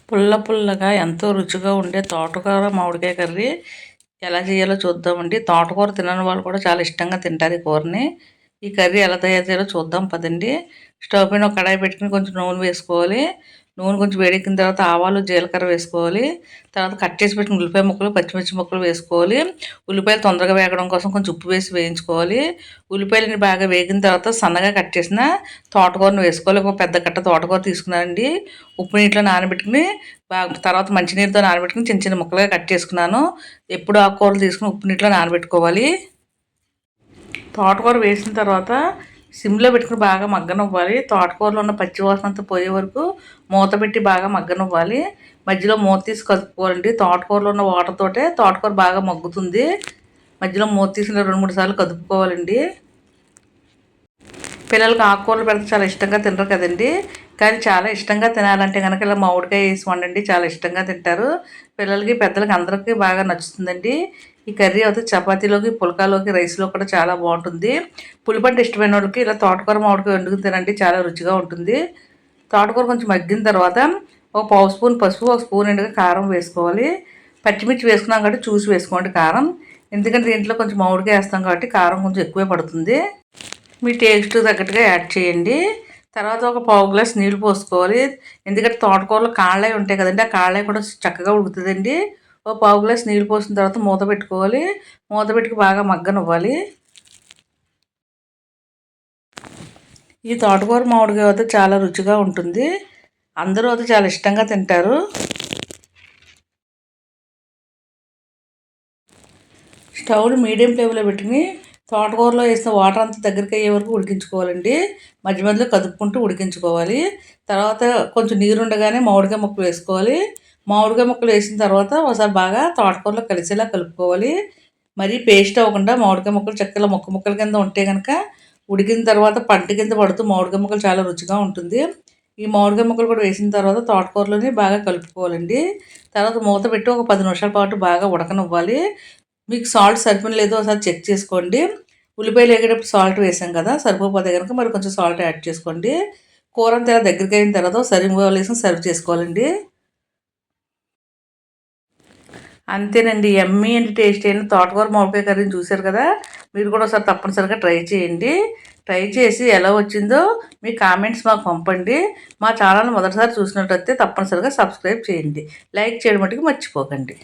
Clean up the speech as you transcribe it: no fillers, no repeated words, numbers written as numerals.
పుల్ల పుల్లగా ఎంతో రుచిగా ఉండే తోటకూర మామిడికాయ కర్రీ ఎలా చేయాలో చూద్దామండి. తోటకూర తినని వాళ్ళు కూడా చాలా ఇష్టంగా తింటారు ఈ కూరని. ఈ కర్రీ ఎలా తయారు చేయాలో చూద్దాం పదండి. స్టవ్ పైన ఒక కడాయి పెట్టుకుని కొంచెం నూనె వేసుకోవాలి. నూనె కొంచెం వేడెక్కిన తర్వాత ఆవాలు జీలకర్ర వేసుకోవాలి. తర్వాత కట్ చేసి పెట్టిన ఉల్లిపాయ ముక్కలు పచ్చిమిర్చి ముక్కలు వేసుకోవాలి. ఉల్లిపాయలు తొందరగా వేగడం కోసం కొంచెం ఉప్పు వేసి వేయించుకోవాలి. ఉల్లిపాయలని బాగా వేగిన తర్వాత సన్నగా కట్ చేసిన తోటకూరను వేసుకోవాలి. ఒక పెద్ద కట్ట తోటకూర తీసుకున్నానండి. ఉప్పు నీటిలో నానబెట్టుకుని తర్వాత మంచినీరుతో నానబెట్టుకుని చిన్న చిన్న ముక్కలుగా కట్ చేసుకున్నాను. ఎప్పుడు ఆకుకూరలు తీసుకుని ఉప్పు నీటిలో నానబెట్టుకోవాలి. తోటకూర వేసిన తర్వాత సిమ్లో పెట్టుకుని బాగా మగ్గనివ్వాలి. తోటకూరలో ఉన్న పచ్చివాసన అంతా పోయే వరకు మూత పెట్టి బాగా మగ్గనివ్వాలి. మధ్యలో మూత తీసి కలుపుకోవాలండి. తోటకూరలో ఉన్న వాటర్ తోటే తోటకూర బాగా మగ్గుతుంది. మధ్యలో మూత తీసి 2-3 సార్లు కదుపుకోవాలండి. పిల్లలకి ఆకుకూరలు పెడితే చాలా ఇష్టంగా తినరు కదండి. కానీ చాలా ఇష్టంగా తినాలంటే కనుక ఇలా మామిడికాయ వేసి వండండి, చాలా ఇష్టంగా తింటారు. పిల్లలకి పెద్దలకి అందరికీ బాగా నచ్చుతుందండి. ఈ కర్రీ అయితే చపాతీలోకి పుల్కాలోకి రైస్లో కూడా చాలా బాగుంటుంది. పులిపంట ఇష్టమైన వాళ్ళకి ఇలా తోటకూర మామిడికాయ వండుకుని తినండి, చాలా రుచిగా ఉంటుంది. తోటకూర కొంచెం మగ్గిన తర్వాత ఒక పావు స్పూన్ పసుపు, ఒక స్పూన్ ఎండుగా కారం వేసుకోవాలి. పచ్చిమిర్చి వేసుకున్నాం కాబట్టి చూసి వేసుకోండి కారం. ఎందుకంటే దీంట్లో కొంచెం మామిడికాయ వేస్తాం కాబట్టి కారం కొంచెం ఎక్కువే పడుతుంది. మీ టేస్ట్ తగ్గట్టుగా యాడ్ చేయండి. తర్వాత ఒక పావు గ్లాస్ నీళ్ళు పోసుకోవాలి. ఎందుకంటే తోటకూరలో కాళ్ళవి ఉంటాయి కదండి, ఆ కాళ్ళవి కూడా చక్కగా ఉడుకుతుందండి. ఒక పావు గ్లాస్ నీళ్ళు పోసిన తర్వాత మూత పెట్టుకోవాలి. మూత పెట్టుకు బాగా మగ్గనివ్వాలి. ఈ తోటకూర మామిడికాయ అయితే చాలా రుచిగా ఉంటుంది. అందరూ అయితే చాలా ఇష్టంగా తింటారు. స్టవ్ని మీడియం ఫ్లేమ్లో పెట్టుకుని తోటకూరలో వేసిన వాటర్ అంతా దగ్గరికి అయ్యే వరకు ఉడికించుకోవాలండి. మధ్య మధ్యలో కదుపుకుంటూ ఉడికించుకోవాలి. తర్వాత కొంచెం నీరు ఉండగానే మామిడికాయ ముక్కలు వేసుకోవాలి. మామిడికాయ ముక్కలు వేసిన తర్వాత ఒకసారి బాగా తోటకూరలో కలిసేలా కలుపుకోవాలి. మరీ పేస్ట్ అవ్వకుండా మామిడికాయ ముక్కలు చక్కగా ముక్కల కింద ఉంటే కనుక ఉడికిన తర్వాత పంట కింద పడుతూ మామిడికాయ ముక్కలు చాలా రుచిగా ఉంటుంది. ఈ మామిడికాయ ముక్కలు కూడా వేసిన తర్వాత తోటకూరలోని బాగా కలుపుకోవాలండి. తర్వాత మూత పెట్టి ఒక 10 నిమిషాల పాటు బాగా ఉడకనివ్వాలి. మీకు సాల్ట్ సరిపోయిన లేదో ఒకసారి చెక్ చేసుకోండి. ఉల్లిపాయలు వేగేటప్పుడు సాల్ట్ వేసాం కదా, సరిపోతే కనుక మరి కొంచెం సాల్ట్ యాడ్ చేసుకోండి. కూర అంతా ఇలా దగ్గరికి అయిన తర్వాత వేసుకొని సర్వ్ చేసుకోవాలండి. అంతేనండి, యమ్మీ అండ్ టేస్టీ అయిన తోటకూర మామిడికాయ కర్రీని చూశారు కదా. మీరు కూడా ఒకసారి తప్పనిసరిగా ట్రై చేయండి. ట్రై చేసి ఎలా వచ్చిందో మీ కామెంట్స్ మాకు పంపండి. మా ఛానల్ మొదటిసారి చూసినట్టయితే తప్పనిసరిగా సబ్స్క్రైబ్ చేయండి. లైక్ చేయడం మటుకు మర్చిపోకండి.